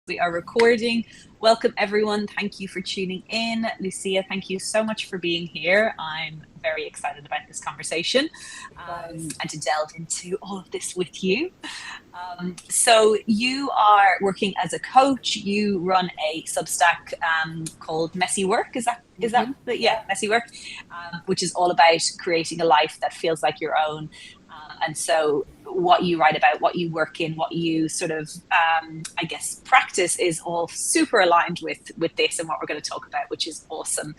We are recording. Welcome everyone. Thank you for tuning in. Lucia, thank you so much for being here. I'm very excited about this conversation and to delve into all of this with you. So you are working as a coach. You run a Substack called Messy Work. Is that yeah, Messy Work, which is all about creating a life that feels like your own. And so what you write about, what you work in, what you sort of, I guess, practice is all super aligned with this and what we're going to talk about, which is awesome.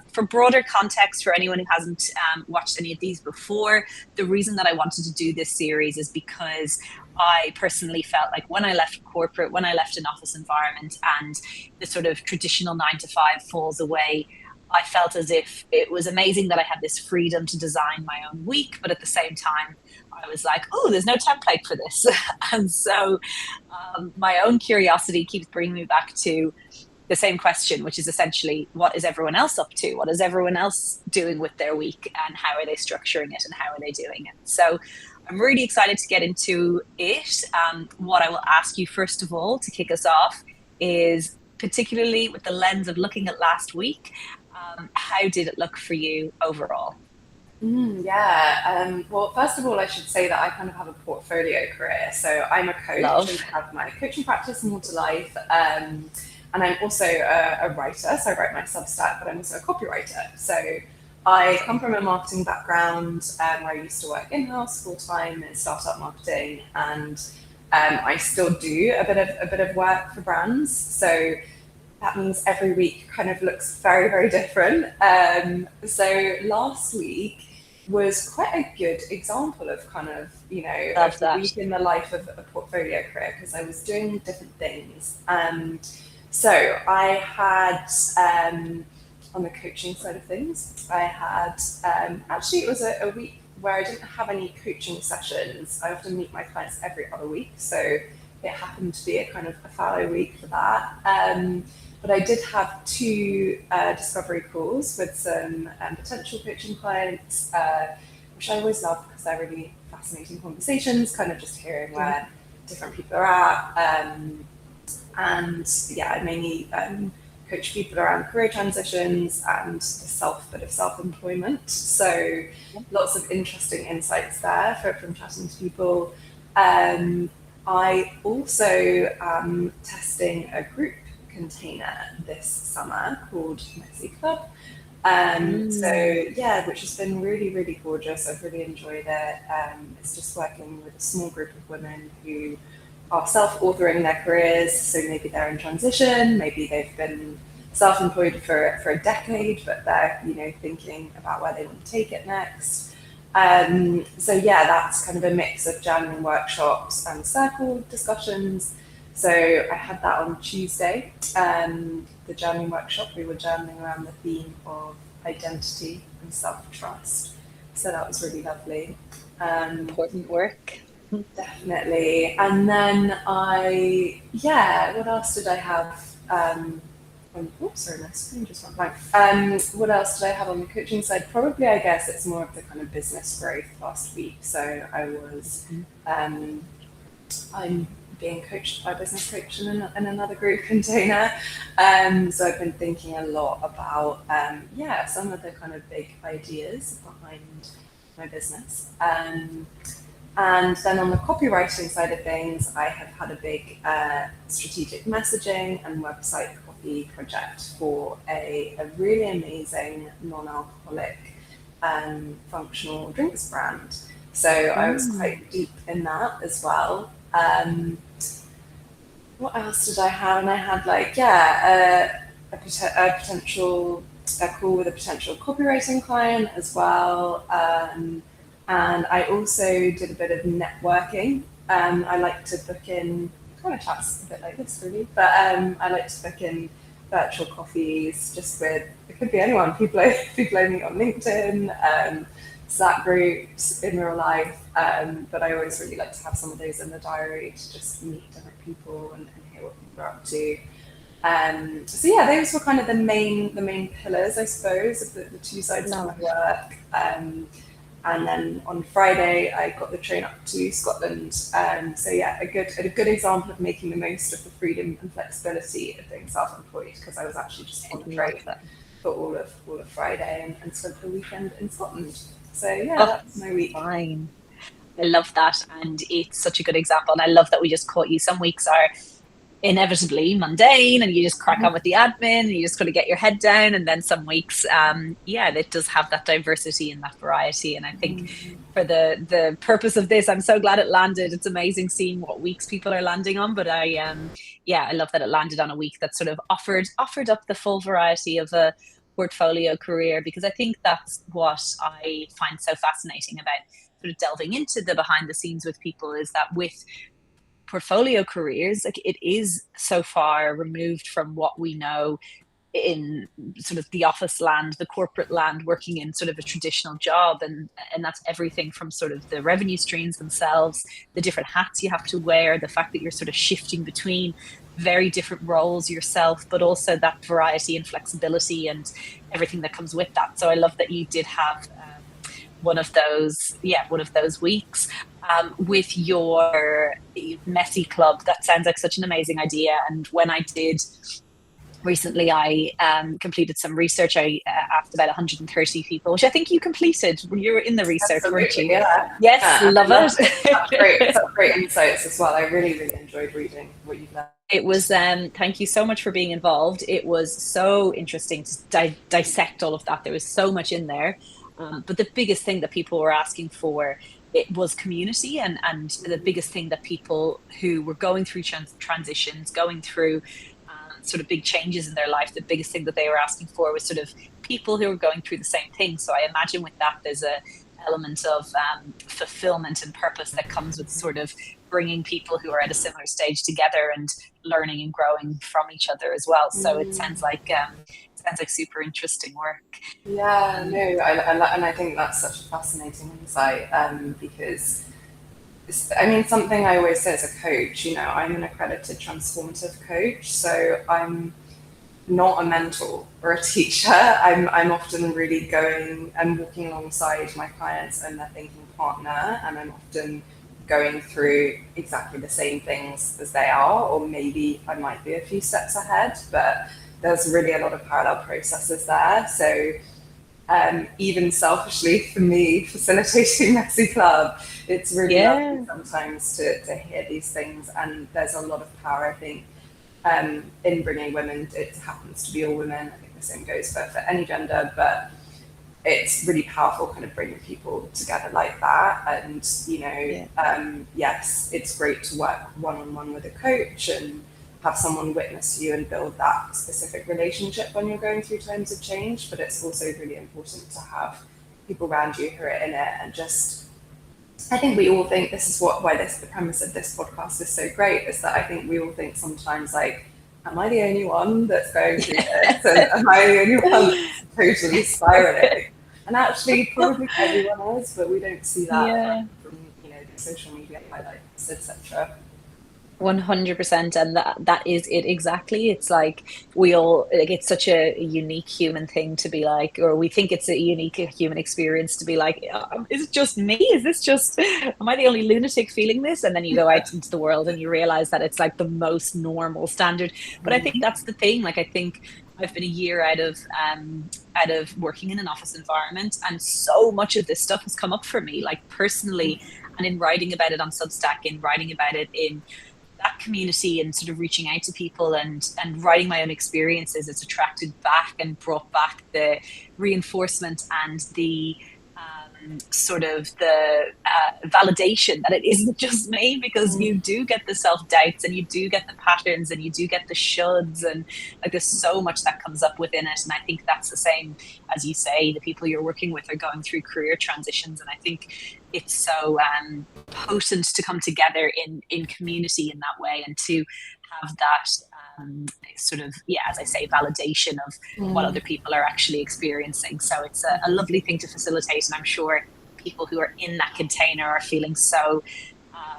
For broader context, for anyone who hasn't watched any of these before, the reason that I wanted to do this series is because I personally felt like when I left corporate, when I left an office environment and the sort of traditional 9 to 5 falls away, I felt as if it was amazing that I had this freedom to design my own week, but at the same time, I was like, oh, there's no template for this. And so my own curiosity keeps bringing me back to the same question, which is essentially, what is everyone else up to? What is everyone else doing with their week, and how are they structuring it, and how are they doing it? So I'm really excited to get into it. What I will ask you first of all to kick us off is, particularly with the lens of looking at last week, how did it look for you overall? Well, first of all, I should say that I kind of have a portfolio career. So I'm a coach and have my coaching practice, More to Life. And I'm also a writer. So I write my Substack, but I'm also a copywriter. So I come from a marketing background where I used to work in-house full-time in startup marketing. And I still do a bit of work for brands. So that means every week kind of looks very, very different. So last week was quite a good example of kind of, of the week in the life of a portfolio career, because I was doing different things. So I had, on the coaching side of things, I had, actually it was a week where I didn't have any coaching sessions. I often meet my clients every other week. So it happened to be a kind of a fallow week for that. But I did have 2 discovery calls with some potential coaching clients, which I always love because they're really fascinating conversations, kind of just hearing where different people are at. And yeah, I mainly coach people around career transitions and the bit of self-employment. So lots of interesting insights there from chatting to people. I also am testing a group container this summer called Messy Club. Which has been really, really gorgeous. I've really enjoyed it. It's just working with a small group of women who are self-authoring their careers. So maybe they're in transition, maybe they've been self-employed for a decade, but they're, thinking about where they want to take it next. That's kind of a mix of journaling workshops and circle discussions. So I had that on Tuesday, the journaling workshop. We were journaling around the theme of identity and self-trust. So that was really lovely. Important work. Definitely. And then what else did I have? My screen just went blank. What else did I have on the coaching side? Probably, I guess it's more of the kind of business growth last week. So I was, I'm being coached by a business coach in another group container. So I've been thinking a lot about, some of the kind of big ideas behind my business. And then on the copywriting side of things, I have had a big strategic messaging and website copy project for a really amazing non-alcoholic functional drinks brand. So I was quite deep in that as well. What else did I have? And I had a call with a potential copywriting client as well. And I also did a bit of networking. I like to book in, kind of chats a bit like this really, but I like to book in virtual coffees just with, it could be anyone, people I meet on LinkedIn, Slack groups in real life, but I always really like to have some of those in the diary to just meet different people and hear what people are up to. Those were kind of the main pillars, I suppose, of the 2 sides of my work. And then on Friday, I got the train up to Scotland. So yeah, a good example of making the most of the freedom and flexibility of being self-employed, because I was actually just on the train for all of Friday and spent the weekend in Scotland. So yeah, that's my week. Fine. I love that, and it's such a good example. And I love that we just caught you. Some weeks are inevitably mundane and you just crack on with the admin and you just got to get your head down, and then some weeks it does have that diversity and that variety. And I think for the purpose of this, I'm so glad it landed. It's amazing seeing what weeks people are landing on, but I love that it landed on a week that sort of offered up the full variety of a portfolio career, because I think that's what I find so fascinating about sort of delving into the behind the scenes with people, is that with portfolio careers, like, it is so far removed from what we know in sort of the office land, the corporate land, working in sort of a traditional job. And that's everything from sort of the revenue streams themselves, the different hats you have to wear, the fact that you're sort of shifting between very different roles yourself, but also that variety and flexibility and everything that comes with that. So I love that you did have one of those weeks with your messy club. That sounds like such an amazing idea. And when I did recently, I completed some research. I asked about 130 people, which I think you completed. You were in the research, weren't you? Yeah. Yes, love it. That's great insights as well. I really, really enjoyed reading what you've learned. It was, thank you so much for being involved. It was so interesting to dissect all of that. There was so much in there. But the biggest thing that people were asking for, it was community, and the biggest thing that people who were going through transitions, going through sort of big changes in their life, the biggest thing that they were asking for was sort of people who were going through the same thing. So I imagine with that, there's a element of fulfillment and purpose that comes with sort of bringing people who are at a similar stage together and learning and growing from each other as well. So it sounds like super interesting work. Yeah, no, and I think that's such a fascinating insight, because something I always say as a coach, I'm an accredited transformative coach, so I'm not a mentor or a teacher. I'm often really going and walking alongside my clients and their thinking partner, and I'm often going through exactly the same things as they are, or maybe I might be a few steps ahead, but there's really a lot of parallel processes there. So even selfishly for me, facilitating Messy Club, it's really lovely sometimes to hear these things. And there's a lot of power, I think, in bringing women. It happens to be all women. I think the same goes for any gender, but it's really powerful kind of bringing people together like that. And, yes, it's great to work one-on-one with a coach and have someone witness you and build that specific relationship when you're going through times of change. But it's also really important to have people around you who are in it. And just, I think we all think this is why the premise of this podcast is so great, is that I think we all think sometimes, like, am I the only one that's going through this? And am I the only one that's totally spiraling? And actually, probably everyone is, but we don't see that from the social media highlights, etc. 100%, and that is it exactly. It's like we all, like, it's such a unique human thing to be like, or we think it's a unique human experience to be like, is it just me? Is this just, am I the only lunatic feeling this? And then you go out into the world and you realize that it's like the most normal standard. But I think that's the thing. Like, I think I've been a year out of working in an office environment, and so much of this stuff has come up for me, like personally, and in writing about it on Substack, in writing about it in that community, and sort of reaching out to people and writing my own experiences. It's attracted back and brought back the reinforcement and the sort of the validation that it isn't just me, because you do get the self-doubts and you do get the patterns and you do get the shoulds, and like there's so much that comes up within it. And I think that's the same, as you say, the people you're working with are going through career transitions, and I think it's so potent to come together in community in that way, and to have that sort of, as I say, validation of what other people are actually experiencing. So it's a lovely thing to facilitate, and I'm sure people who are in that container are feeling so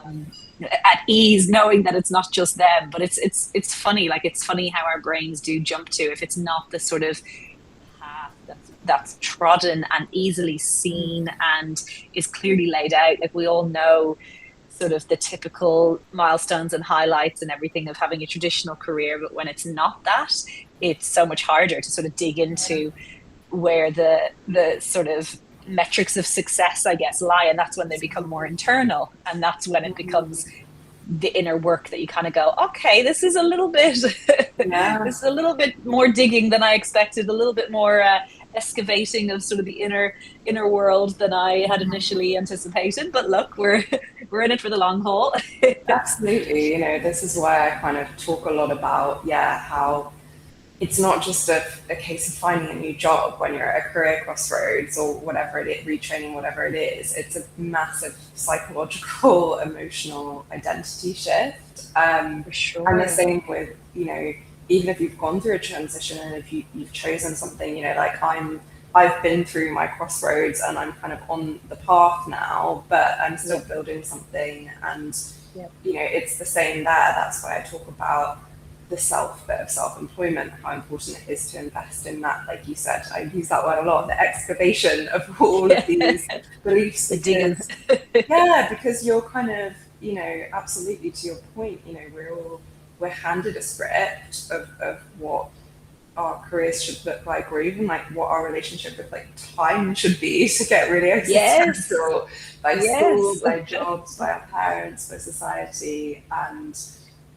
at ease, knowing that it's not just them. But it's funny, like, it's funny how our brains do jump to, if it's not the sort of path that's trodden and easily seen and is clearly laid out. Like we all know sort of the typical milestones and highlights and everything of having a traditional career, but when it's not that, it's so much harder to sort of dig into where the sort of metrics of success, I guess, lie, and that's when they become more internal, and that's when it becomes the inner work that you kind of go, okay, this is a little bit this is a little bit more digging than I expected, a little bit more excavating of sort of the inner world than I had initially anticipated. But look, we're in it for the long haul. Absolutely. You know, this is why I kind of talk a lot about how it's not just a case of finding a new job when you're at a career crossroads or whatever it is, retraining, whatever it is. It's a massive psychological, emotional identity shift. For sure. And the same with, you know, even if you've gone through a transition and if you've chosen something, you know, like I've been through my crossroads and I'm kind of on the path now, but I'm still building something. And, you know, it's the same there. That's why I talk about the bit of self-employment, how important it is to invest in that. Like you said, I use that word a lot, the excavation of all of these beliefs. Because you're kind of, you know, absolutely to your point, you know, we're handed a script of what our careers should look like, or even like what our relationship with like time should be, to get really existential, by school, by jobs, by our parents, by society. And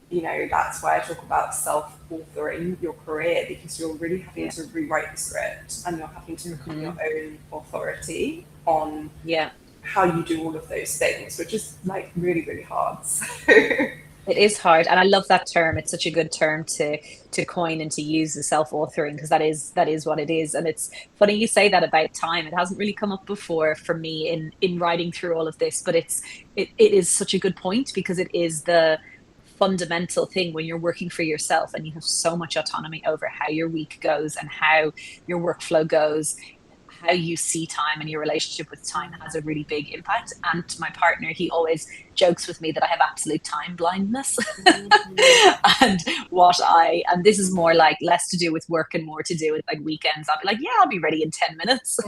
you know, that's why I talk about self-authoring your career, because you're really having to rewrite the script and you're having to become your own authority on how you do all of those things, which is like really, really hard. So. It is hard, and I love that term. It's such a good term to coin and to use, the self-authoring, because that is what it is. And it's funny you say that about time. It hasn't really come up before for me in writing through all of this, but it is such a good point, because it is the fundamental thing when you're working for yourself and you have so much autonomy over how your week goes and how your workflow goes. How you see time and your relationship with time has a really big impact. And my partner, he always jokes with me that I have absolute time blindness. And this is more like less to do with work and more to do with like weekends. I'll be like, I'll be ready in 10 minutes.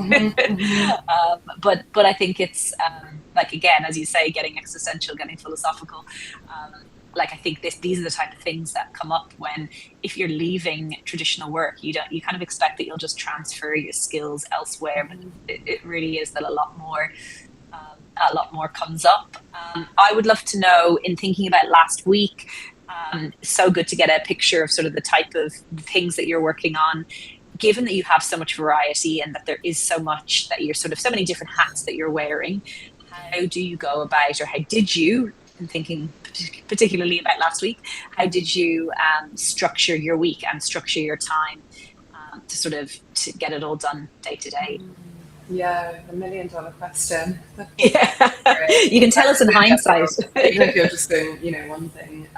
But I think it's like, again, as you say, getting existential, getting philosophical. Like, I think these are the type of things that come up when, if you're leaving traditional work, you kind of expect that you'll just transfer your skills elsewhere, but it really is that a lot more comes up. I would love to know, in thinking about last week, so good to get a picture of sort of the type of things that you're working on, given that you have so much variety and that there is so much that you're sort of so many different hats that you're wearing. How do you go about, or how did you, in thinking particularly about last week, how did you structure your week and structure your time to get it all done day to day? Yeah, the $1 million question. You can tell us in hindsight. Even if you're just doing, you know, one thing.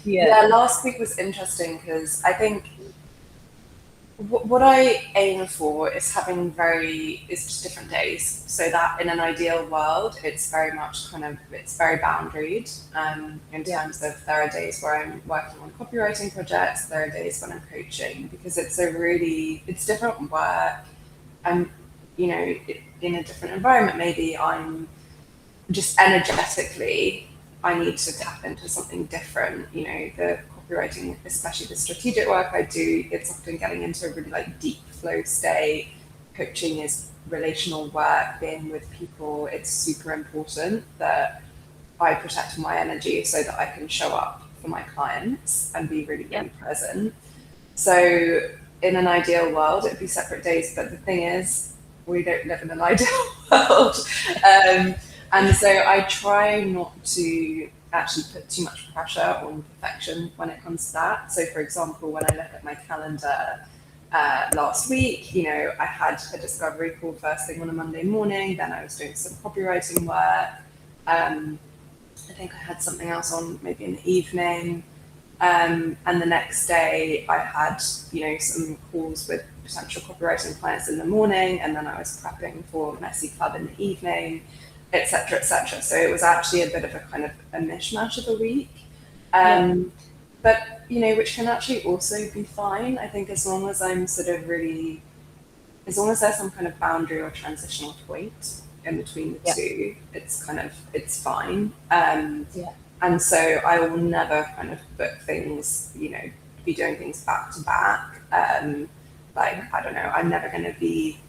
Last week was interesting because I think what I aim for is just different days, so that in an ideal world, it's very much it's very boundaried in terms of, there are days where I'm working on copywriting projects, there are days when I'm coaching, because it's different work. I'm, you know, in a different environment, maybe I'm just energetically, I need to tap into something different, you know, the copywriting, especially the strategic work I do, it's often getting into a really like deep flow state. Coaching is relational work, being with people. It's super important that I protect my energy so that I can show up for my clients and be really, really present. So in an ideal world, it'd be separate days, but the thing is, we don't live in an ideal world. And so I try not to actually put too much pressure on perfection when it comes to that. So for example, when I look at my calendar last week, you know, I had a discovery call first thing on a Monday morning, then I was doing some copywriting work. I think I had something else on maybe in the evening. And the next day I had, you know, some calls with potential copywriting clients in the morning, and then I was prepping for Messy Club in the evening, etc., etc. So it was actually a bit of a kind of a mishmash of a week. But, you know, which can actually also be fine. I think as long as I'm sort of really as long as there's some kind of boundary or transitional point in between the Yeah. two, it's fine. Yeah. And so I will never kind of book things, be doing things back to back. Like, I don't know, I'm never going to be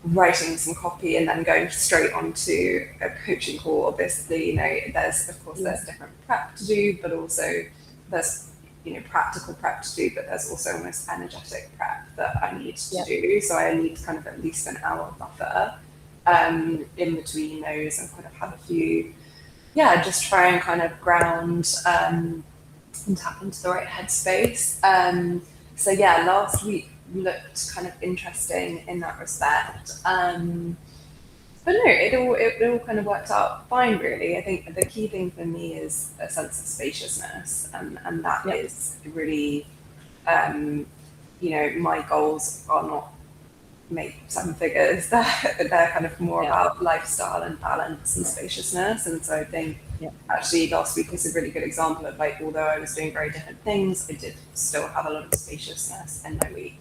writing some copy and then going straight onto a coaching call. Obviously, there's, of course, there's different prep to do, but also there's, practical prep to do, but there's also almost energetic prep that I need to do. So I need kind of at least an hour buffer in between those, and kind of have a few, just try and kind of ground and tap into the right headspace. So last week looked kind of interesting in that respect. But no, it all kind of worked out fine, really. I think the key thing for me is a sense of spaciousness, and that is really, my goals are not make 7 figures. They're kind of more about lifestyle and balance and spaciousness. And so I think actually last week is a really good example of, like, although I was doing very different things, I did still have a lot of spaciousness in my week.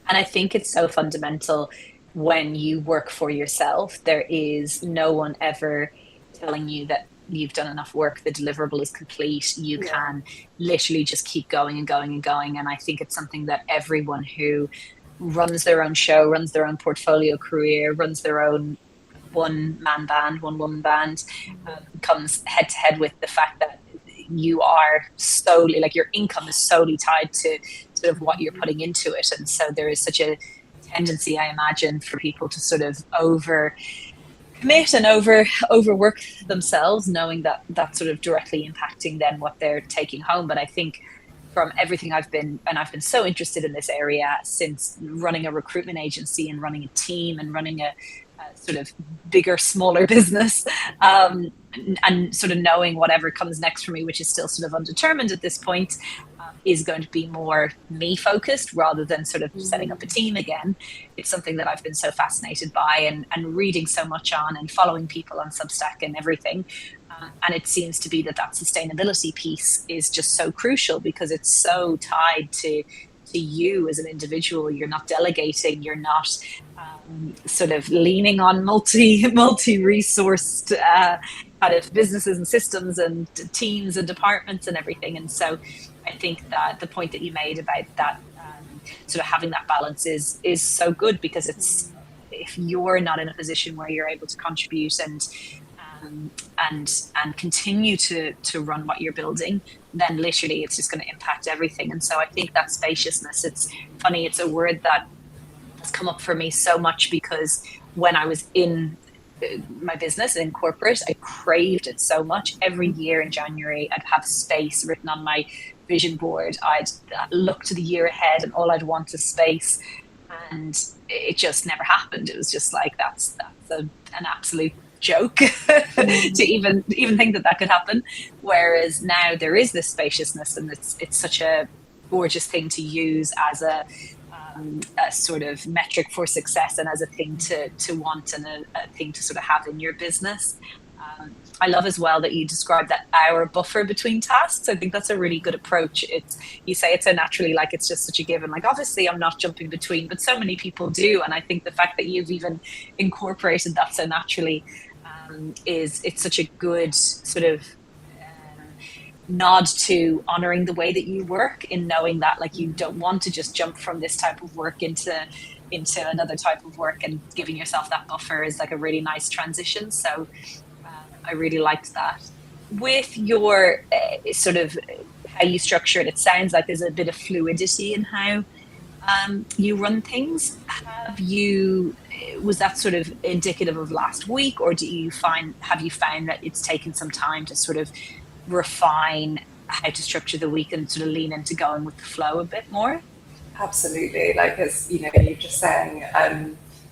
And I think it's so fundamental when you work for yourself. There is no one ever telling you that you've done enough work, the deliverable is complete. You can literally just keep going and going and going. And I think it's something that everyone who runs their own show, runs their own portfolio career, runs their own one-man band, one-woman band, comes head to head with the fact that you are solely, like, your income is solely tied to sort of what you're putting into it. And so there is such a tendency, I imagine, for people to sort of over commit and overwork themselves, knowing that that's sort of directly impacting then what they're taking home. But I think from everything I've been so interested in this area since running a recruitment agency and running a team and running a sort of bigger, smaller business, and sort of knowing whatever comes next for me, which is still sort of undetermined at this point, is going to be more me focused rather than sort of setting up a team again. It's something that I've been so fascinated by and reading so much on and following people on Substack and everything. And it seems to be that sustainability piece is just so crucial because it's so tied to you as an individual. You're not delegating, you're not sort of leaning on multi-resourced kind of businesses and systems and teams and departments and everything. And so I think that the point that you made about that sort of having that balance is so good, because it's, if you're not in a position where you're able to contribute and continue to run what you're building, then literally it's just going to impact everything. And so I think that spaciousness, it's funny, it's a word that has come up for me so much, because when I was in my business in corporate, I craved it so much. Every year in January, I'd have space written on my vision board. I'd look to the year ahead and all I'd want is space. And it just never happened. It was just like, that's an absolute joke to even think that could happen. Whereas now there is this spaciousness, and it's such a gorgeous thing to use as a sort of metric for success, and as a thing to want, and a thing to sort of have in your business. I love as well that you described that hour buffer between tasks. I think that's a really good approach. You say it so naturally, like it's just such a given. Like, obviously I'm not jumping between, but so many people do. And I think the fact that you've even incorporated that so naturally it's such a good sort of nod to honoring the way that you work, in knowing that, like, you don't want to just jump from this type of work into another type of work, and giving yourself that buffer is like a really nice transition. So I really liked that. With your sort of how you structure it, it sounds like there's a bit of fluidity in how you run things. Was that sort of indicative of last week, or have you found that it's taken some time to sort of refine how to structure the week and sort of lean into going with the flow a bit more? Absolutely. Like, as you know, you're just saying,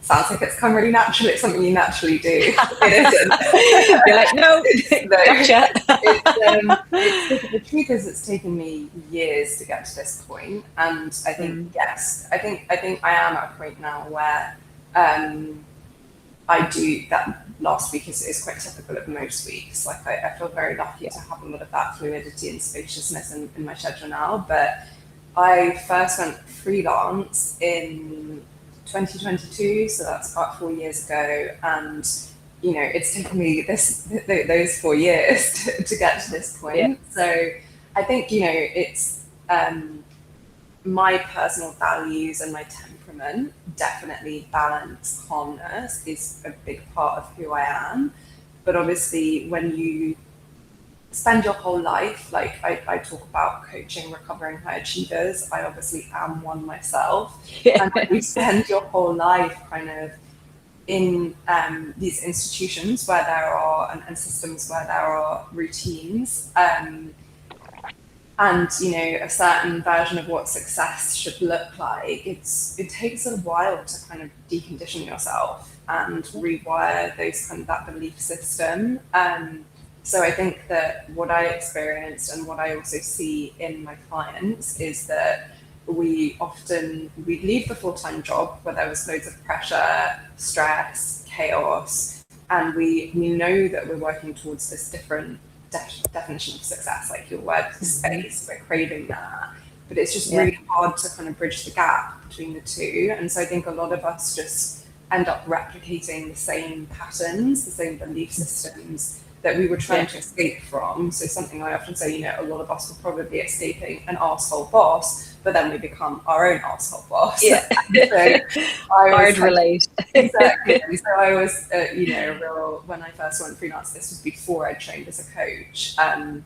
sounds like it's come really naturally. It's something you naturally do. It isn't. You're like, no, gotcha. The truth is, it's taken me years to get to this point, and I think I think I am at a point now where I do that. Last week is quite typical of most weeks. Like, I feel very lucky to have a lot of that fluidity and spaciousness in my schedule now, but I first went freelance in 2022, so that's about 4 years ago. And, it's taken me those 4 years to get to this Yeah. point. So I think, it's my personal values and my temperament definitely balance calmness is a big part of who I am. But obviously, when you spend your whole life, like I talk about coaching recovering high achievers, I obviously am one myself. And when you spend your whole life kind of in these institutions where there are, and systems where there are routines, and a certain version of what success should look like, it takes a while to kind of decondition yourself and rewire that belief system. So I think that what I experienced and what I also see in my clients is that we leave the full-time job where there was loads of pressure, stress, chaos, and we know that we're working towards this different definition of success, like your word space, we're craving that. But it's just really hard to kind of bridge the gap between the two. And so I think a lot of us just end up replicating the same patterns, the same belief systems that we were trying to escape from. So something I often say, a lot of us were probably escaping an arsehole boss, but then we become our own arsehole boss. Yeah. So hard to relate. Exactly. So I was, when I first went freelance, this was before I trained as a coach, and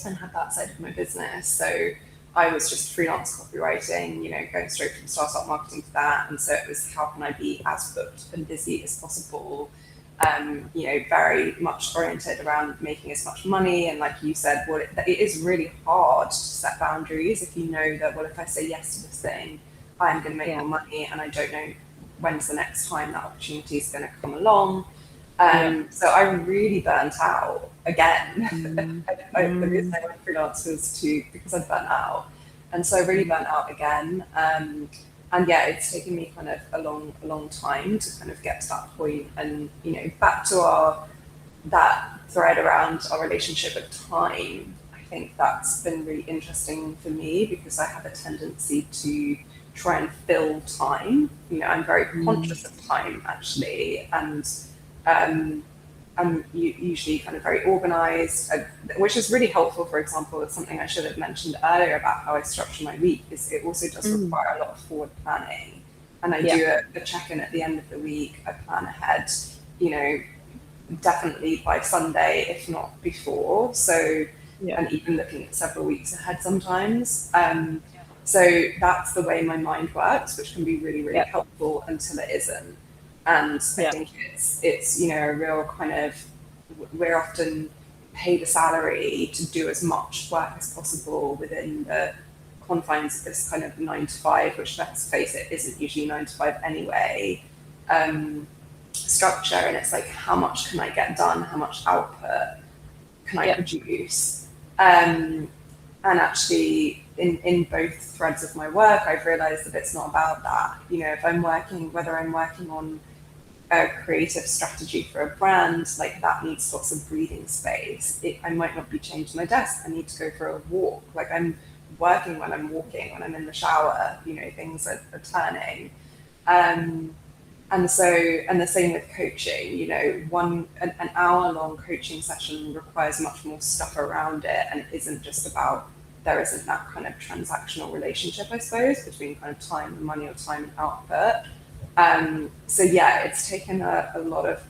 had that side of my business. So I was just freelance copywriting, going straight from startup marketing to that. And so it was, how can I be as booked and busy as possible? Very much oriented around making as much money. And like you said, it is really hard to set boundaries if you know that, if I say yes to this thing, I'm going to make more money, and I don't know when's the next time that opportunity is going to come along. So I really burnt out again. The reason I went freelance was because I'd burnt out. And so I really burnt out again. And it's taken me kind of a long time to kind of get to that point. And, back to that thread around our relationship with time, I think that's been really interesting for me, because I have a tendency to try and fill time. I'm very conscious of time, actually. And I'm usually kind of very organized, which is really helpful. For example, it's something I should have mentioned earlier about how I structure my week, is it also does require a lot of forward planning. And I do a check-in at the end of the week. I plan ahead, definitely by Sunday, if not before. So, and even looking at several weeks ahead sometimes. So that's the way my mind works, which can be really, really helpful until it isn't. And I think it's a real kind of, we're often paid a salary to do as much work as possible within the confines of this kind of 9 to 5, which, let's face it, isn't usually 9 to 5 anyway, structure. And it's like, how much can I get done? How much output can I produce? And actually, in both threads of my work, I've realized that it's not about that. If I'm working, whether I'm working on a creative strategy for a brand, like, that needs lots of breathing space. I might not be chained to my desk. I need to go for a walk. Like, I'm working when I'm walking, when I'm in the shower, things are turning. And the same with coaching, an hour long coaching session requires much more stuff around it. And it isn't just about, there isn't that kind of transactional relationship, I suppose, between kind of time and money, or time and output. It's taken a lot of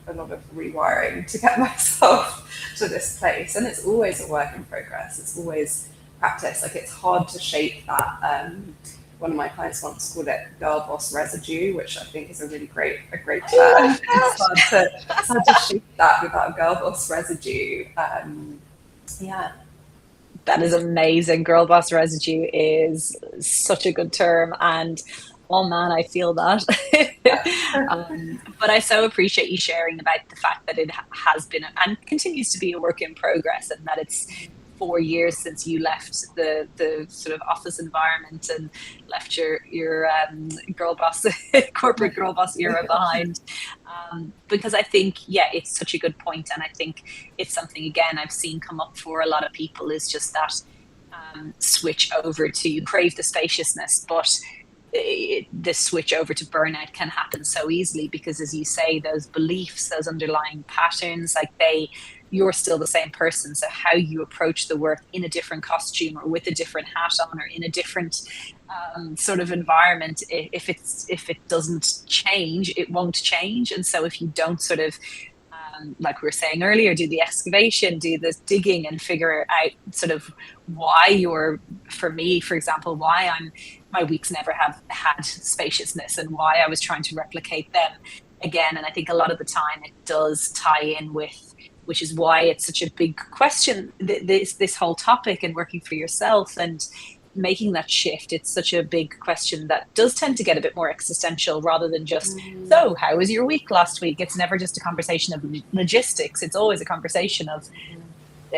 rewiring to get myself to this place, and it's always a work in progress. It's always practice. Like, it's hard to shape that. One of my clients once called it girl boss residue, which I think is a great term. It's hard to shape that without girl boss residue. That is amazing. Girl boss residue is such a good term, and oh man, I feel that. But I so appreciate you sharing about the fact that it has been and continues to be a work in progress, and that it's 4 years since you left the sort of office environment and left your girl boss, corporate girl boss era behind. Because I think, it's such a good point. And I think it's something, again, I've seen come up for a lot of people, is just that switch over to, you crave the spaciousness, but the switch over to burnout can happen so easily because, as you say, those beliefs, those underlying patterns, like you're still the same person. So how you approach the work in a different costume or with a different hat on or in a different sort of environment, if it doesn't change, it won't change. And so if you don't sort of like we were saying earlier, do the excavation, do the digging, and figure out sort of why for me, for example, why my weeks never have had spaciousness and why I was trying to replicate them again. And I think a lot of the time it does tie in with, which is why it's such a big question, this whole topic and working for yourself and making that shift. It's such a big question that does tend to get a bit more existential rather than just, so how was your week last week? It's never just a conversation of logistics. It's always a conversation of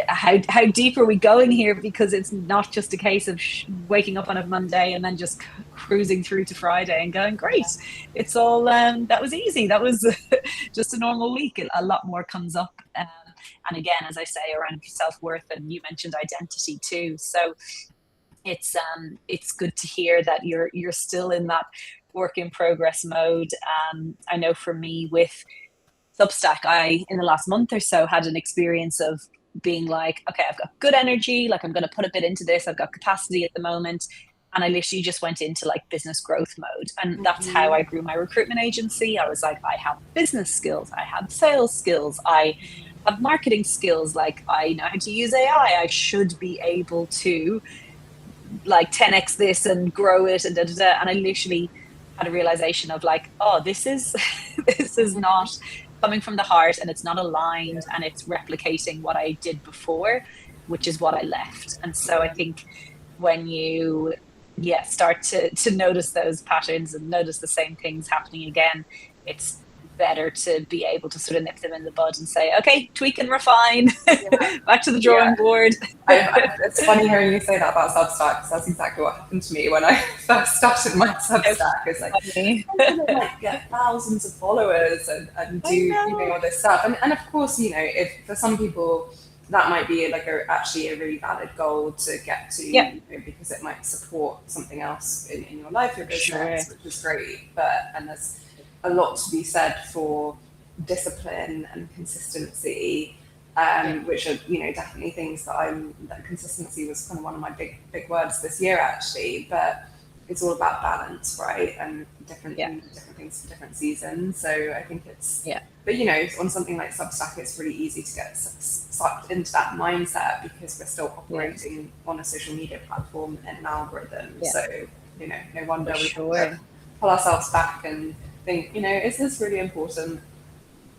how deep are we going here? Because it's not just a case of waking up on a Monday and then just cruising through to Friday and going, great, it's all, that was easy. That was just a normal week. A lot more comes up. And again, as I say, around self-worth, and you mentioned identity too. So it's good to hear that you're still in that work in progress mode. I know for me with Substack, I in the last month or so had an experience of being like, okay, I've got good energy, like I'm going to put a bit into this, I've got capacity at the moment, and I literally just went into like business growth mode. And that's how I grew my recruitment agency. I was like, I have business skills, I have sales skills, I have marketing skills, like I know how to use AI, I should be able to like 10x this and grow it and and I literally had a realization of like, oh, this is not coming from the heart, and it's not aligned, and it's replicating what I did before, which is what I left. And so I think when you start to notice those patterns and notice the same things happening again, it's better to be able to sort of nip them in the bud and say, okay, tweak and refine, back to the drawing board. It's funny hearing you say that about Substack, because that's exactly what happened to me when I first started my Substack. It's like, I'm going to like get thousands of followers and do all this stuff. And of course, if for some people that might be like actually a really valid goal to get to, because it might support something else in your life, your business, which is great. And there's a lot to be said for discipline and consistency, which are definitely things that consistency was kind of one of my big words this year actually. But it's all about balance, right? And different things for different seasons. So I think it's but on something like Substack, it's really easy to get sucked into that mindset because we're still operating on a social media platform and an algorithm. So no wonder we have to pull ourselves back and think, is this really important?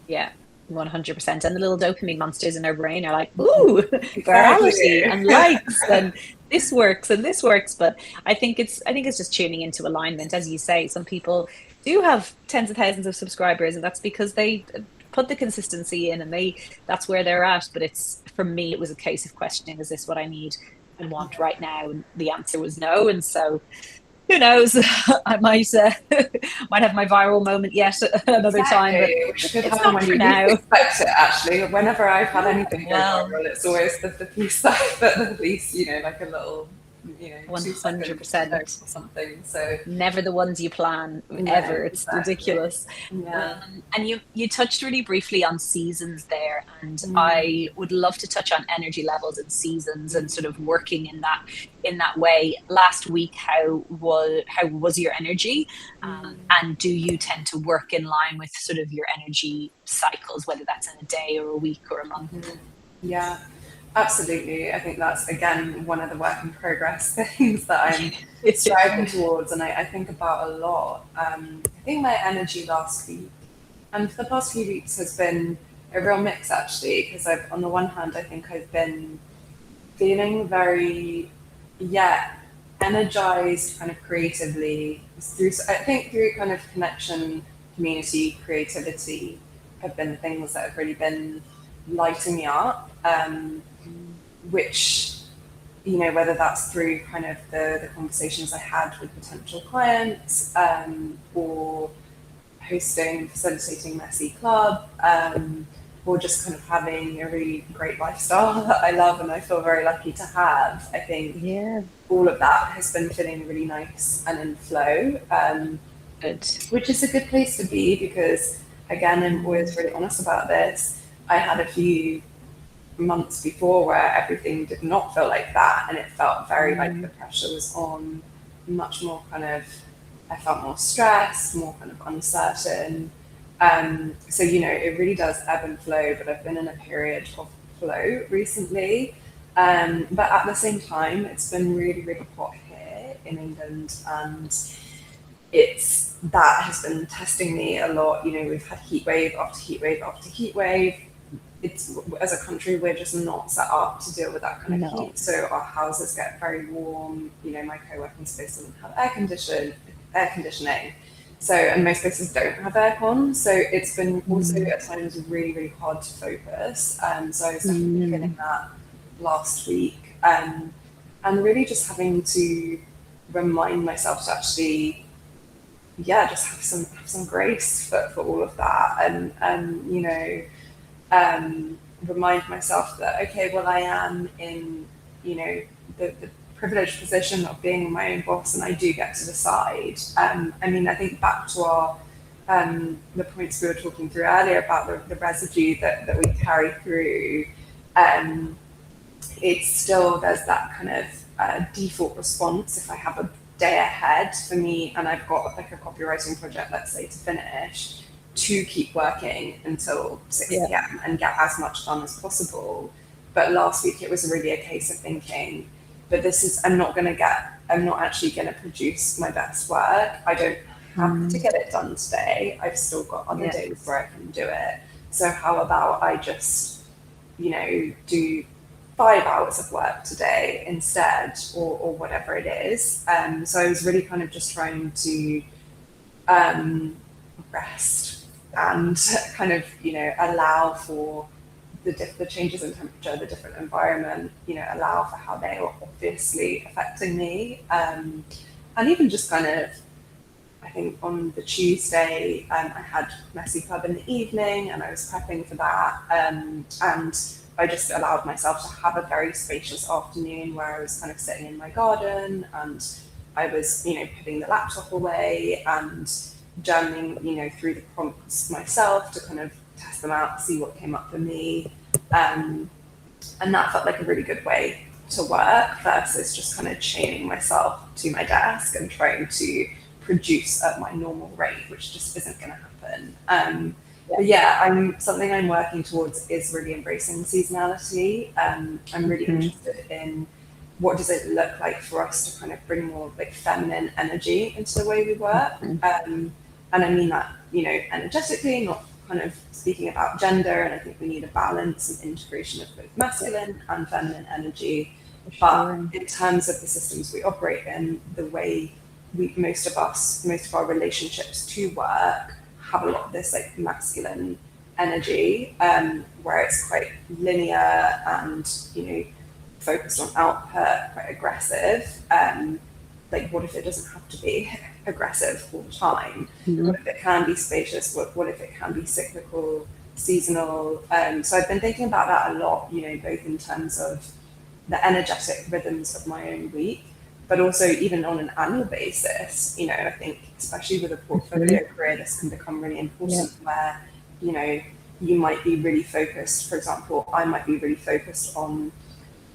100%. And the little dopamine monsters in our brain are like, ooh, virality and likes and this works and this works. But I think it's just tuning into alignment. As you say, some people do have tens of thousands of subscribers, and that's because they put the consistency in and that's where they're at. But for me, it was a case of questioning, is this what I need and want right now? And the answer was no. And so who knows? I might have my viral moment yet another time, but it's not for now. Expect it, actually. Whenever I've had anything go viral, it's always the piece that at least like a little 100% or something. So never the ones you plan ever. It's ridiculous. And you touched really briefly on seasons there, and I would love to touch on energy levels and seasons and sort of working in that way. Last week, how was your energy, and do you tend to work in line with sort of your energy cycles, whether that's in a day or a week or a month? Absolutely. I think that's, again, one of the work in progress things that I'm striving towards, and I think about a lot. I think my energy last week and for the past few weeks has been a real mix, actually, because on the one hand, I think I've been feeling very, energized kind of creatively through kind of connection, community, creativity have been the things that have really been lighting me up. Which, whether that's through kind of the conversations I had with potential clients, or facilitating Messy Club, or just kind of having a really great lifestyle that I love and I feel very lucky to have. I think all of that has been feeling really nice and in flow, which is a good place to be, because again, I'm always really honest about this. I had a few months before where everything did not feel like that, and it felt very like the pressure was on, much more kind of, I felt more stressed, more kind of uncertain. So, you know, it really does ebb and flow, but I've been in a period of flow recently. But at the same time, it's been really, really hot here in England, and that has been testing me a lot. You know, we've had heat wave after heat wave after heat wave. As a country, we're just not set up to deal with that kind of heat. So our houses get very warm. You know, my co-working space doesn't have air conditioning. So, and most places don't have aircon. So it's been also at times really, really hard to focus. So I was definitely feeling that last week. And really just having to remind myself to actually, just have some grace for all of that. And you know, remind myself that, okay, well, I am in, you know, the privileged position of being my own boss, and I do get to decide. I mean, I think back to our the points we were talking through earlier about the residue that we carry through. It's still, there's that kind of default response. If I have a day ahead for me and I've got like a copywriting project, let's say, to finish, to keep working until 6 p.m. and get as much done as possible. But last week it was really a case of thinking, but I'm not actually going to produce my best work. I don't have to get it done today. I've still got other days where I can do it. So how about I just, you know, do 5 hours of work today instead, or whatever it is. So I was really kind of just trying to rest and kind of, you know, allow for the changes in temperature, the different environment, you know, allow for how they are obviously affecting me. And even just kind of, I think on the Tuesday, I had Messy Club in the evening and I was prepping for that. And I just allowed myself to have a very spacious afternoon where I was kind of sitting in my garden and I was, you know, putting the laptop away and journaling, you know, through the prompts myself to kind of test them out, see what came up for me. And that felt like a really good way to work versus just kind of chaining myself to my desk and trying to produce at my normal rate, which just isn't going to happen. But something I'm working towards is really embracing seasonality. I'm really interested in what does it look like for us to kind of bring more like feminine energy into the way we work. And I mean that, you know, energetically, not kind of speaking about gender. And I think we need a balance and integration of both masculine and feminine energy. But in terms of the systems we operate in, the way most of our relationships to work have a lot of this like masculine energy, where it's quite linear and, you know, focused on output, quite aggressive. Like, what if it doesn't have to be aggressive all the time? What if it can be spacious? What if it can be cyclical, seasonal? So I've been thinking about that a lot, you know, both in terms of the energetic rhythms of my own week, but also even on an annual basis. You know, I think especially with a portfolio career, this can become really important where, you know, you might be really focused. For example, I might be really focused on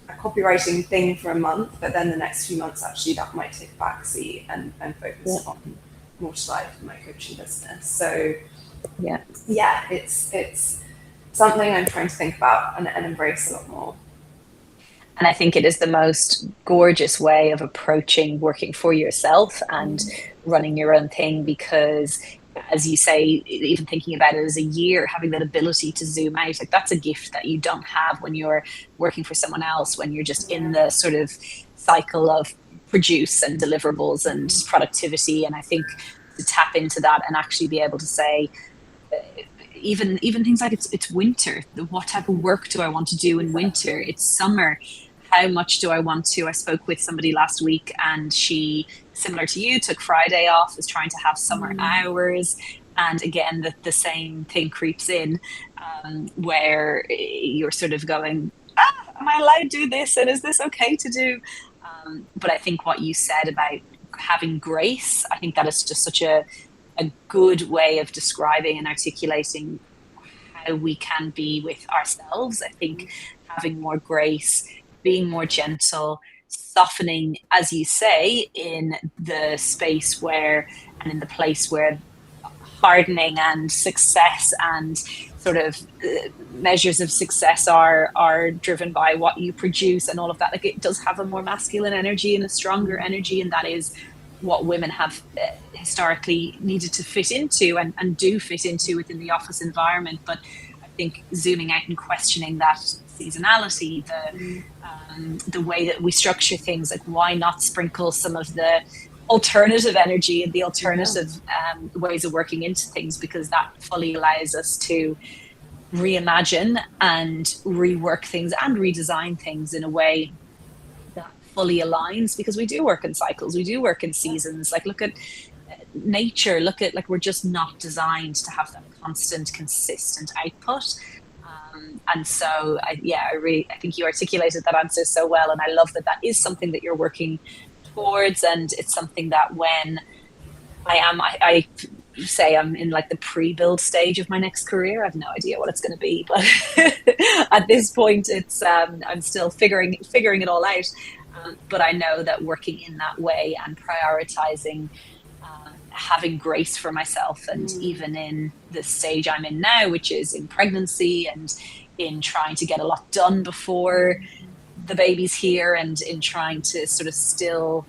a copywriting thing for a month, but then the next few months, actually, that might take a backseat and focus on more to life in my coaching business. So it's something I'm trying to think about and embrace a lot more. And I think it is the most gorgeous way of approaching working for yourself and running your own thing, because as you say, even thinking about it as a year, having that ability to zoom out, like that's a gift that you don't have when you're working for someone else, when you're just in the sort of cycle of produce and deliverables and productivity. And I think to tap into that and actually be able to say, even things like it's winter, what type of work do I want to do in winter? It's summer, how much do I want to? I spoke with somebody last week and she, similar to you, took Friday off, was trying to have summer hours. And again, the same thing creeps in, where you're sort of going, am I allowed to do this? And is this okay to do? But I think what you said about having grace, I think that is just such a good way of describing and articulating how we can be with ourselves. I think having more grace, being more gentle, softening, as you say, in the space where and in the place where hardening and success and sort of measures of success are driven by what you produce and all of that. Like, it does have a more masculine energy and a stronger energy, and that is what women have historically needed to fit into and do fit into within the office environment. But I think zooming out and questioning that seasonality, the way that we structure things, like why not sprinkle some of the alternative energy and the alternative ways of working into things, because that fully allows us to reimagine and rework things and redesign things in a way that fully aligns, because we do work in cycles, we do work in seasons. Like, look at nature, look at, like, we're just not designed to have that constant, consistent output. And so I think you articulated that answer so well, and I love that is something that you're working towards. And it's something that when I say I'm in like the pre-build stage of my next career, I have no idea what it's going to be, but at this point it's I'm still figuring it all out. But I know that working in that way and prioritizing having grace for myself, and even in the stage I'm in now, which is in pregnancy and in trying to get a lot done before the baby's here, and in trying to sort of still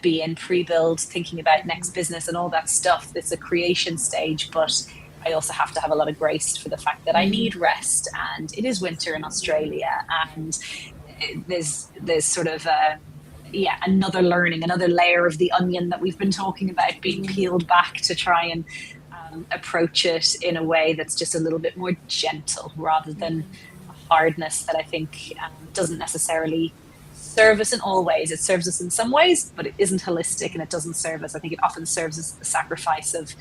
be in pre-build, thinking about next business and all that stuff. It's a creation stage, but I also have to have a lot of grace for the fact that I need rest, and it is winter in Australia, and there's sort of another learning, another layer of the onion that we've been talking about being peeled back to try and approach it in a way that's just a little bit more gentle, rather than a hardness that I think doesn't necessarily serve us in all ways. It serves us in some ways, but it isn't holistic, and it doesn't serve us. I think it often serves as the sacrifice of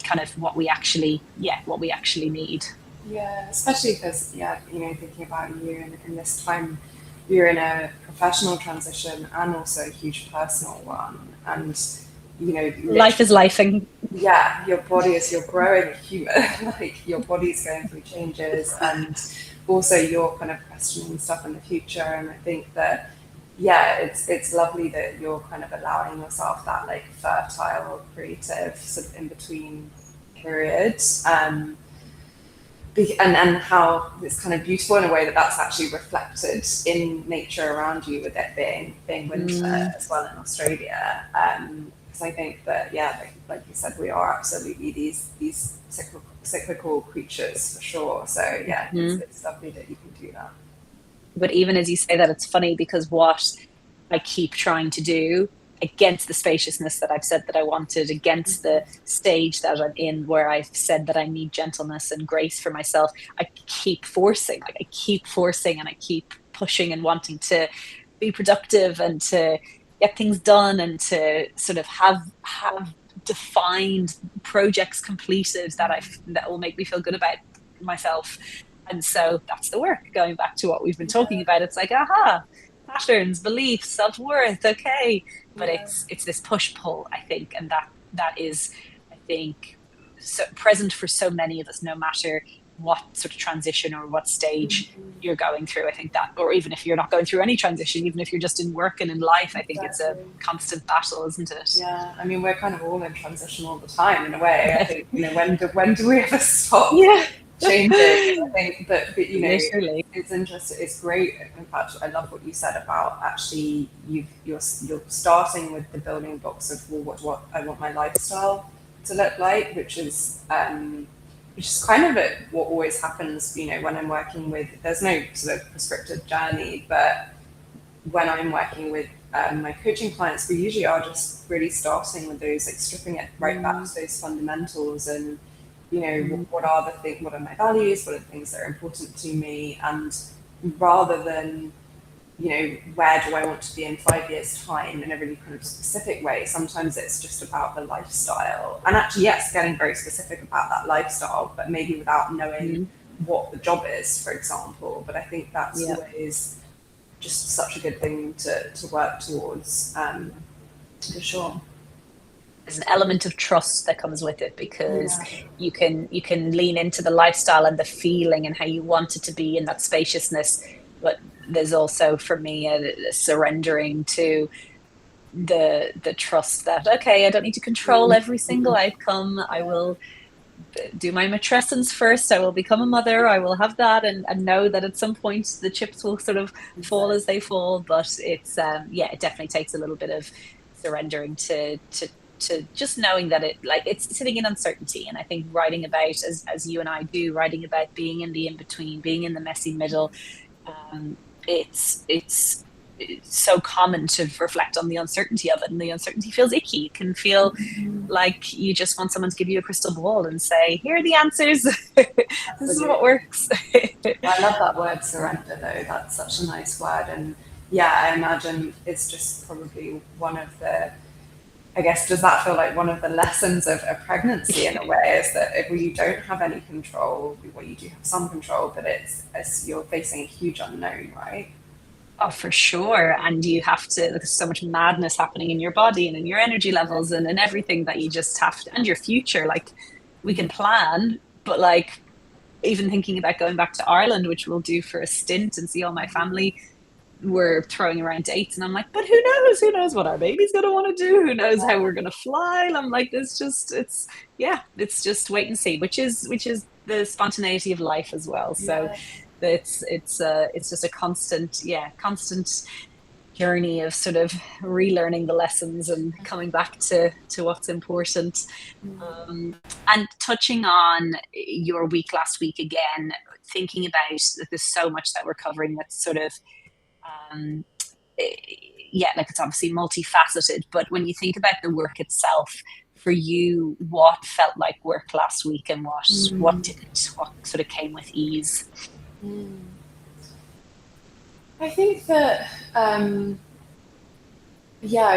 kind of what we actually need. Yeah, especially because, thinking about you in this time, you're in a professional transition and also a huge personal one. And, life is lifing. Yeah, your body is, you're growing a human, like your body's going through changes, and also you're kind of questioning stuff in the future. And I think that, it's lovely that you're kind of allowing yourself that like fertile, creative sort of in between period. And how it's kind of beautiful in a way that that's actually reflected in nature around you, with it being winter as well in Australia. Because I think that, like you said, we are absolutely these cyclical creatures for sure. So it's lovely that you can do that. But even as you say that, it's funny, because what I keep trying to do, against the spaciousness that I've said that I wanted, against the stage that I'm in where I've said that I need gentleness and grace for myself, I keep forcing and I keep pushing and wanting to be productive and to get things done and to sort of have defined projects completed that will make me feel good about myself. And so that's the work, going back to what we've been talking about. It's like, patterns, beliefs, self-worth, okay, but it's this push-pull, I think, and that is, I think, so present for so many of us, no matter what sort of transition or what stage you're going through. I think that, or even if you're not going through any transition, even if you're just in work and in life, I think it's a constant battle, isn't it? Yeah, I mean, we're kind of all in transition all the time in a way. I think, when do we ever stop? Changing, I think, but Literally. It's interesting. It's great. In fact, I love what you said about actually you're starting with the building blocks of what I want my lifestyle to look like, which is kind of what always happens. When I'm working with, there's no sort of prescriptive journey, but when I'm working with my coaching clients, we usually are just really starting with those, like stripping it right back to those fundamentals, and what are my values, what are the things that are important to me, and rather than where do I want to be in 5 years' time in a really kind of specific way. Sometimes it's just about the lifestyle. And actually, yes, getting very specific about that lifestyle, but maybe without knowing what the job is, for example. But I think that's always just such a good thing to work towards, for sure. There's an element of trust that comes with it, because you can lean into the lifestyle and the feeling and how you want it to be in that spaciousness. But there's also, for me, a surrendering to the trust that, okay, I don't need to control every single outcome. I will do my matrescence first. I will become a mother. I will have that, and know that at some point the chips will sort of fall as they fall. But it's it definitely takes a little bit of surrendering to just knowing that it's sitting in uncertainty. And I think writing about, as you and I do, writing about being in the in-between, being in the messy middle, it's so common to reflect on the uncertainty of it, and the uncertainty feels icky. It can feel like you just want someone to give you a crystal ball and say, here are the answers. This is what works. I love that word surrender, though. That's such a nice word. And I imagine it's just probably one of the, I guess, does that feel like one of the lessons of a pregnancy in a way, is that if you don't have any control, well, you do have some control, but it's you're facing a huge unknown, right? Oh, for sure. And you have to, there's so much madness happening in your body and in your energy levels and in everything, that you just have to, and your future. Like, we can plan, but like, even thinking about going back to Ireland, which we'll do for a stint and see all my family, we're throwing around dates, and I'm like, but who knows what our baby's going to want to do? Who knows how we're going to fly? And I'm like, it's just wait and see, which is the spontaneity of life as well. So it's just a constant journey of sort of relearning the lessons and coming back to what's important. And touching on your week last week again, thinking about that there's so much that we're covering that's sort of like, it's obviously multifaceted, but when you think about the work itself, for you, what felt like work last week, and what didn't? What sort of came with ease? I think that I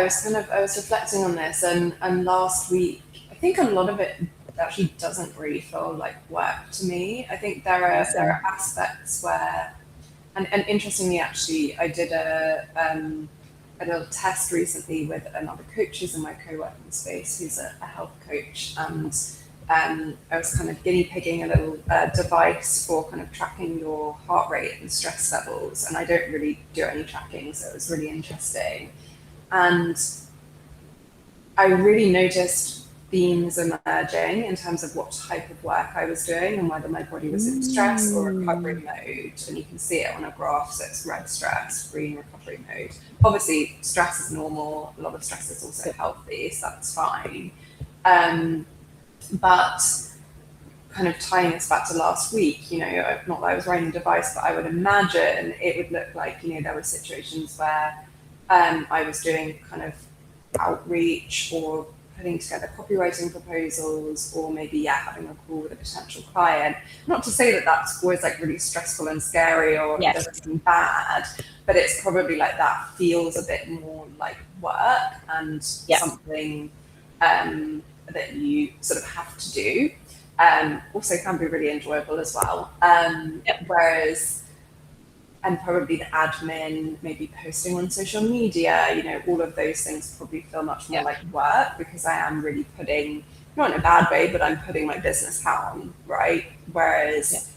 was reflecting on this, and last week, I think a lot of it actually doesn't really feel like work to me. I think there are aspects where, and interestingly, actually, I did a little test recently with another coach who's in my co-working space, who's a health coach, and I was kind of guinea pigging a little device for kind of tracking your heart rate and stress levels, and I don't really do any tracking, so it was really interesting. And I really noticed themes emerging in terms of what type of work I was doing and whether my body was in stress or recovery mode. And you can see it on a graph, so it's red stress, green recovery mode. Obviously, stress is normal. A lot of stress is also healthy, so that's fine. But kind of tying this back to last week, not that I was wearing the device, but I would imagine it would look like, there were situations where I was doing kind of outreach or putting together copywriting proposals, or maybe having a call with a potential client. Not to say that that's always like really stressful and scary or anything bad, but it's probably like that feels a bit more like work and something that you sort of have to do. Also can be really enjoyable as well. Whereas, and probably the admin, maybe posting on social media, all of those things probably feel much more like work, because I am really putting, not in a bad way, but I'm putting my business hat on, right? Whereas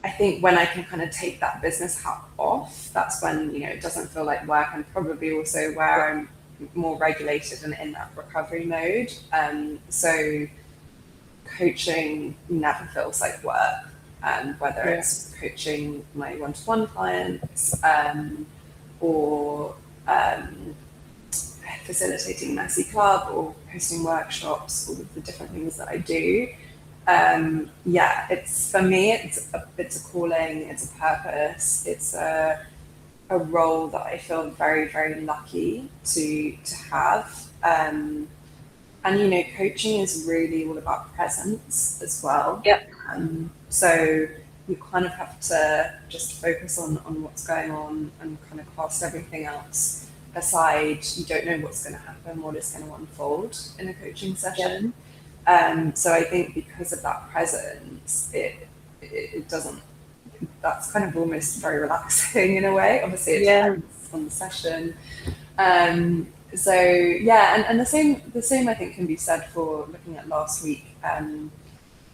I think when I can kind of take that business hat off, that's when, it doesn't feel like work, and probably also where I'm more regulated and in that recovery mode. So coaching never feels like work. Whether it's coaching my one-to-one clients or facilitating Messy Club or hosting workshops, all of the different things that I do. It's, for me, it's a calling, it's a purpose, it's a role that I feel very, very lucky to have. And coaching is really all about presence as well. So you kind of have to just focus on what's going on and kind of cast everything else aside. You don't know what's going to happen, what is going to unfold in a coaching session. So I think because of that presence, it doesn't, that's kind of almost very relaxing in a way. Obviously it depends on the session. So yeah, and the same I think can be said for looking at last week,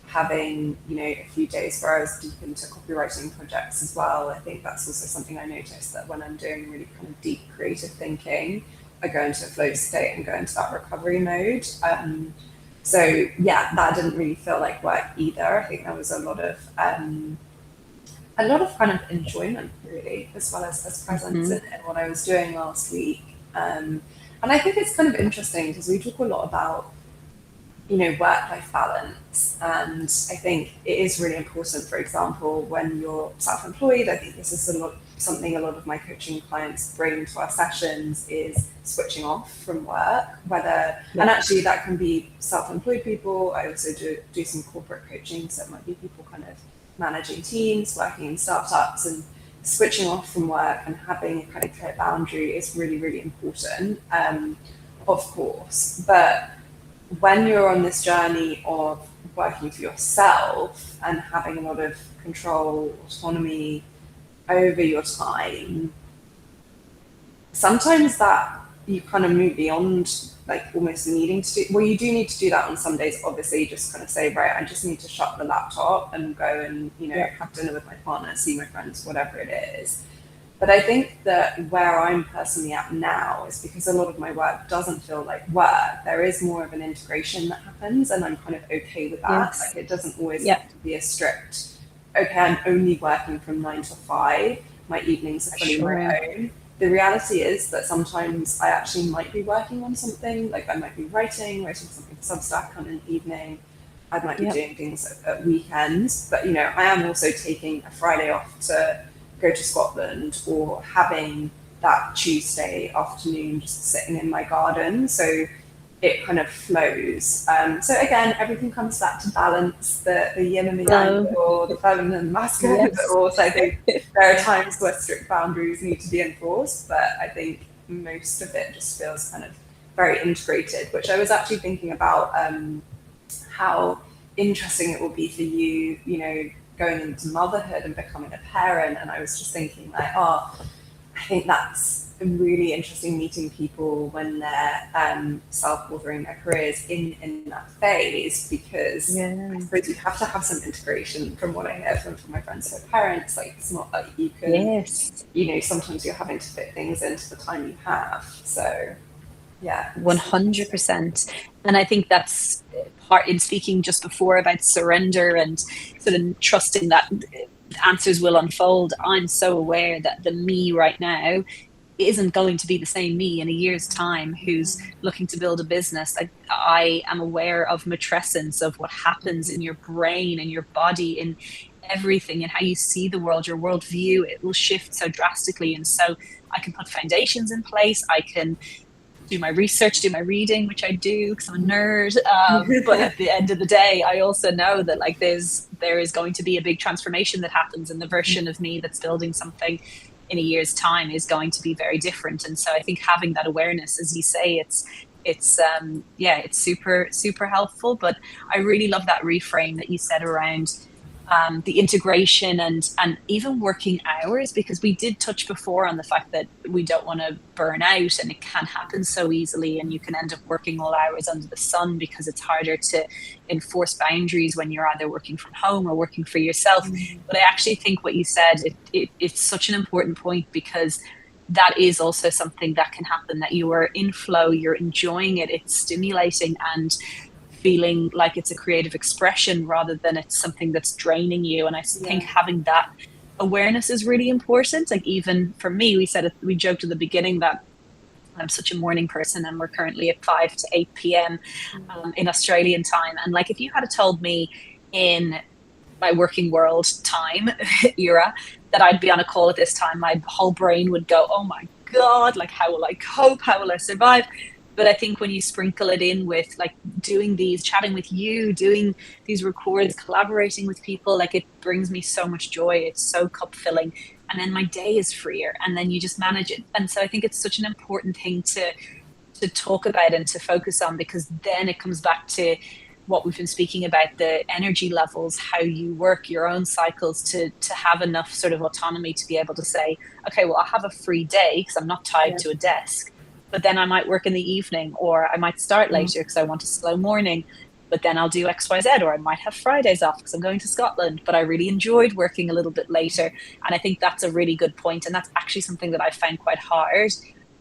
having, you know, a few days where I was deep into copywriting projects as well. I think that's also something I noticed, that when I'm doing really kind of deep creative thinking, I go into a flow state and go into that recovery mode. So yeah, that didn't really feel like work either. I think there was a lot of kind of enjoyment really, as well as presence in what I was doing last week. And I think it's kind of interesting because we talk a lot about, you know, work-life balance, and I think it is really important. For example, when you're self-employed, I think this is something a lot of my coaching clients bring to our sessions, is switching off from work. And actually that can be self-employed people. I also do some corporate coaching, so it might be people kind of managing teams, working in startups, and switching off from work and having a kind of clear boundary is really, really important, of course. But when you're on this journey of working for yourself and having a lot of control, autonomy over your time, sometimes that you kind of move beyond like almost needing to do, well, you do need to do that on some days, obviously, just kind of say, right, I just need to shut the laptop and go and, you know, have dinner with my partner, see my friends, whatever it is. But I think that where I'm personally at now is because a lot of my work doesn't feel like work. There is more of an integration that happens, and I'm kind of okay with that. Like it doesn't always have to be a strict, okay, I'm only working from 9 to 5. My evenings are fully my own. The reality is that sometimes I actually might be working on something, like I might be writing something for Substack on an evening. I might be doing things at weekends, but you know, I am also taking a Friday off to go to Scotland, or having that Tuesday afternoon just sitting in my garden. So it kind of flows. So again, everything comes back to balance, the yin and the yang, or the feminine and masculine. But also I think there are times where strict boundaries need to be enforced, but I think most of it just feels kind of very integrated, which I was actually thinking about how interesting it will be for you, you know, going into motherhood and becoming a parent. And I was just thinking like, I think that's really interesting, meeting people when they're self-authoring their careers in that phase, because I suppose you have to have some integration, from what I hear from my friends who are parents. Like it's not like you can, you know, sometimes you're having to fit things into the time you have. So yeah, 100%. And I think that's part in speaking just before about surrender and sort of trusting that answers will unfold. I'm so aware that the me right now isn't going to be the same me in a year's time who's looking to build a business. I am aware of matrescence, of what happens in your brain and your body, in everything, and how you see the world, your worldview. It will shift so drastically. And so I can put foundations in place. I can do my research, do my reading, which I do because I'm a nerd. But at the end of the day, I also know that like there is going to be a big transformation that happens, and the version of me that's building something in a year's time is going to be very different. And so I think having that awareness, as you say, it's super, super helpful. But I really love that reframe that you said around the integration and even working hours, because we did touch before on the fact that we don't want to burn out, and it can happen so easily, and you can end up working all hours under the sun because it's harder to enforce boundaries when you're either working from home or working for yourself. But I actually think what you said, it's such an important point, because that is also something that can happen, that you are in flow, you're enjoying it, it's stimulating and feeling like it's a creative expression rather than it's something that's draining you. And I think having that awareness is really important. Like even for me, we joked at the beginning that I'm such a morning person, and we're currently at 5 to 8 p.m. In Australian time. And like, if you had told me in my working world time era that I'd be on a call at this time, my whole brain would go, oh my God, like how will I cope? How will I survive? But I think when you sprinkle it in with like doing these, chatting with you, doing these records, collaborating with people, like it brings me so much joy. It's so cup filling. And then my day is freer and then you just manage it. And so I think it's such an important thing to talk about and to focus on, because then it comes back to what we've been speaking about, the energy levels, how you work your own cycles to have enough sort of autonomy to be able to say, okay, well, I'll have a free day because I'm not tied to a desk, but then I might work in the evening, or I might start later because I want a slow morning, but then I'll do XYZ, or I might have Fridays off because I'm going to Scotland, but I really enjoyed working a little bit later. And I think that's a really good point. And that's actually something that I found quite hard,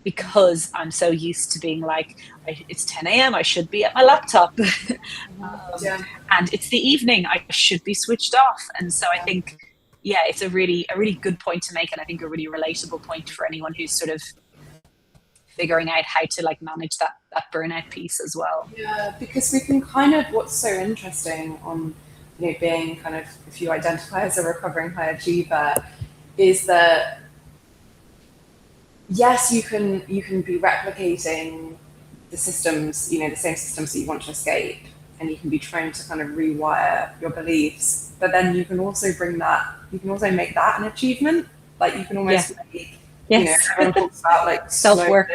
because I'm so used to being like, it's 10 a.m. I should be at my laptop. And it's the evening, I should be switched off. And so I think, yeah, it's a really good point to make. And I think a really relatable point for anyone who's sort of figuring out how to like manage that burnout piece as well. Yeah, because we can kind of, what's so interesting on, you know, being kind of, if you identify as a recovering high achiever, is that yes, you can be replicating the systems, you know, the same systems that you want to escape, and you can be trying to kind of rewire your beliefs, but then you can also make that an achievement. Like you can almost make, you know, everyone talks about like self-work,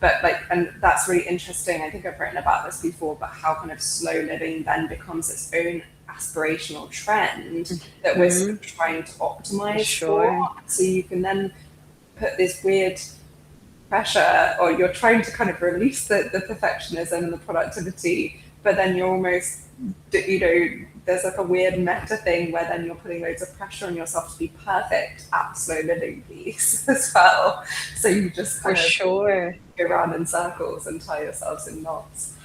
but like, and that's really interesting. I think I've written about this before, but how kind of slow living then becomes its own aspirational trend that we're sort of trying to optimize for. So you can then put this weird pressure, or you're trying to kind of release the perfectionism and the productivity, but then you're almost, you know, there's like a weird meta thing where then you're putting loads of pressure on yourself to be perfect at slow living piece as well. So you just kind of go around in circles and tie yourselves in knots.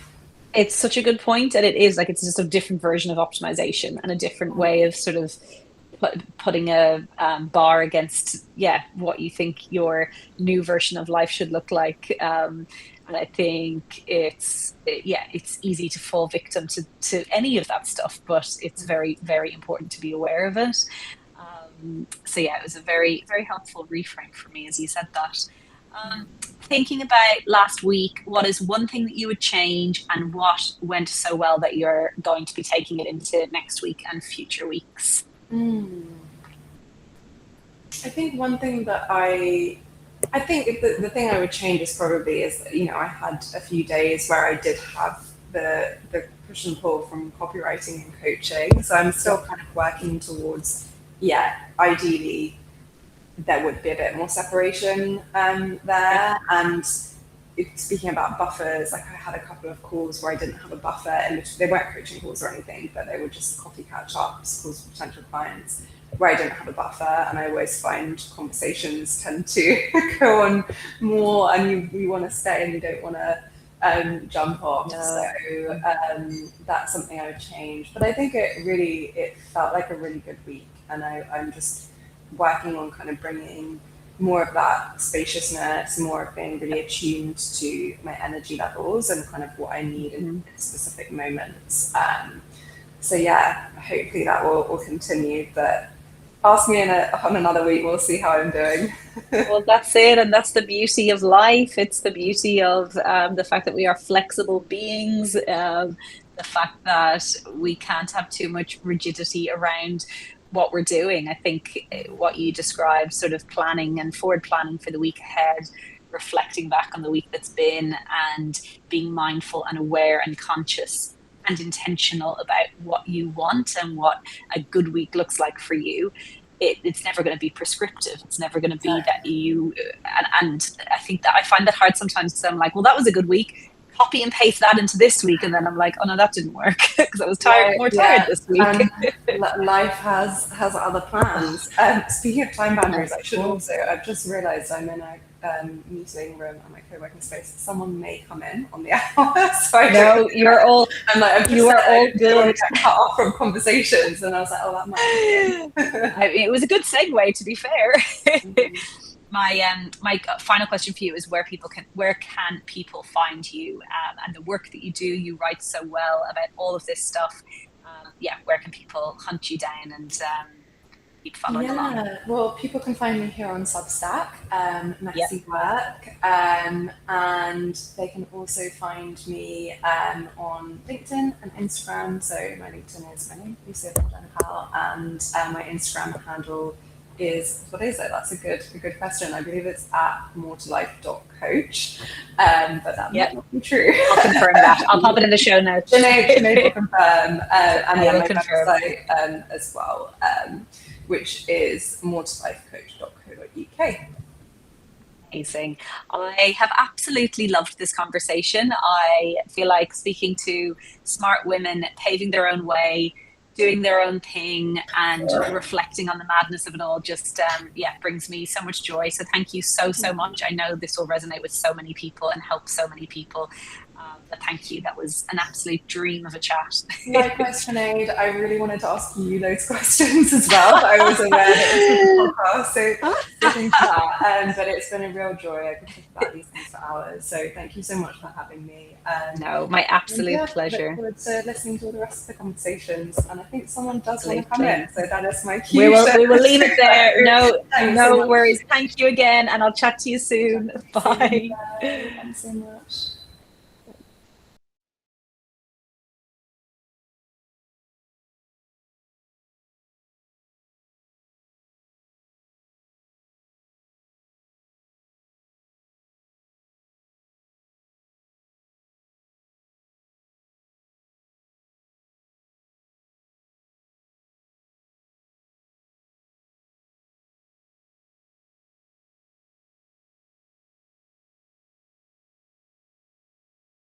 It's such a good point. And it is like, it's just a different version of optimization and a different way of sort of putting a bar against, what you think your new version of life should look like. And I think it's easy to fall victim to any of that stuff, but it's very, very important to be aware of it. So yeah, it was a very, very helpful reframe for me as you said that. Thinking about last week, what is one thing that you would change, and what went so well that you're going to be taking it into next week and future weeks? I think one thing that I think the thing I would change is probably is that, you know, I had a few days where I did have the push and pull from copywriting and coaching. So I'm still kind of working towards, ideally there would be a bit more separation there. And speaking about buffers, like I had a couple of calls where I didn't have a buffer, and they weren't coaching calls or anything, but they were just coffee catch-ups, calls for potential clients, where I didn't have a buffer. And I always find conversations tend to go on more, and you want to stay and you don't want to jump off. So that's something I would change. But I think it felt like a really good week, and I'm just working on kind of bringing more of that spaciousness, more of being really attuned to my energy levels and kind of what I need in specific moments. So yeah, hopefully that will continue, but ask me on another week, we'll see how I'm doing. Well, that's it. And that's the beauty of life. It's the beauty of the fact that we are flexible beings, the fact that we can't have too much rigidity around what we're doing. I think what you described, sort of planning and forward planning for the week ahead, reflecting back on the week that's been, and being mindful and aware and conscious and intentional about what you want and what a good week looks like for you. It's never going to be prescriptive. It's never going to be that you, and I think that I find that hard sometimes, because I'm like, well, that was a good week, copy and paste that into this week, and then I'm like, oh no, that didn't work, because I was tired this week. Life has other plans. Speaking of time boundaries, I should also, I've just realized I'm in a meeting room at my co-working space. Someone may come in on the hour. So no, you're all you are all good. Cut off from conversations, and I was like, oh, that might I mean, it was a good segue, to be fair. My final question for you is where can people find you, and the work that you do? You write so well about all of this stuff. Where can people hunt you down and keep following along? Yeah, well, people can find me here on Substack, Messy Work, and they can also find me on LinkedIn and Instagram. So my LinkedIn is my name, Lucia Fontaina-Powell, and my Instagram handle is, what is it? That's a good question. I believe it's at moretolife.coach, but that might not be true. I'll confirm that. I'll pop it in the show notes. Sinead will confirm, and then my website as well, which is moretolifecoach.co.uk. Amazing. I have absolutely loved this conversation. I feel like speaking to smart women paving their own way, doing their own thing, and reflecting on the madness of it all just brings me so much joy. So thank you so much. I know this will resonate with so many people and help so many people. But thank you. That was an absolute dream of a chat. Likewise, Sinead. I really wanted to ask you those questions as well. I was aware that this was a podcast, so thank you for that. But it's been a real joy. I could talk about these things for hours. So thank you so much for having me. No, my absolute pleasure. I look forward to listening to all the rest of the conversations. And I think someone does want to come in. So that is my cue. We will leave it there. No worries. Thank you again. And I'll chat to you soon. Bye. Thanks so much.